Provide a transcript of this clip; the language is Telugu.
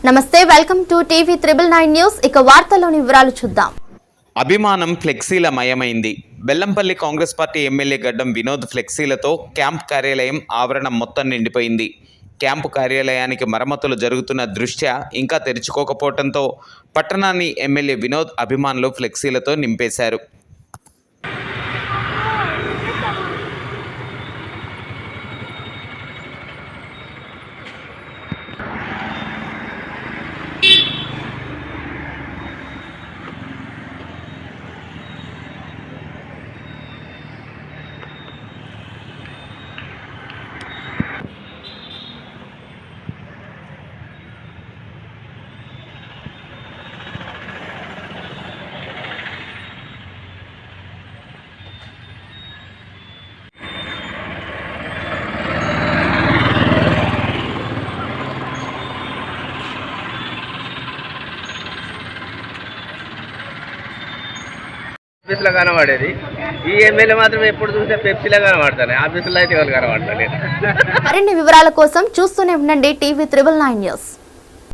నమస్తే, వెల్కమ్ టు టీవీ 999 న్యూస్. ఇక వార్తల్లోని వివరాలు చూద్దాం. అభిమానం ఫ్లెక్సీల మయమైంది. బెల్లంపల్లి కాంగ్రెస్ పార్టీ ఎమ్మెల్యే గడ్డం వినోద్ ఫ్లెక్సీలతో క్యాంప్ కార్యాలయం ఆవరణం మొత్తం నిండిపోయింది. క్యాంపు కార్యాలయానికి మరమ్మతులు జరుగుతున్న దృష్ట్యా ఇంకా తెరుచుకోకపోవడంతో పట్టణాన్ని ఎమ్మెల్యే వినోద్ అభిమానులు ఫ్లెక్సీలతో నింపేశారు. ఆఫీసులో కనబడేది. ఈ ఎమ్మెల్యే మాత్రం ఎప్పుడు చూస్తే పెప్సీలో కనబడతాను, ఆఫీసులో అయితే ఎవరు కనబడతాను. మరిన్ని వివరాల కోసం చూస్తూనే ఉండండి టీవీ 999 న్యూస్.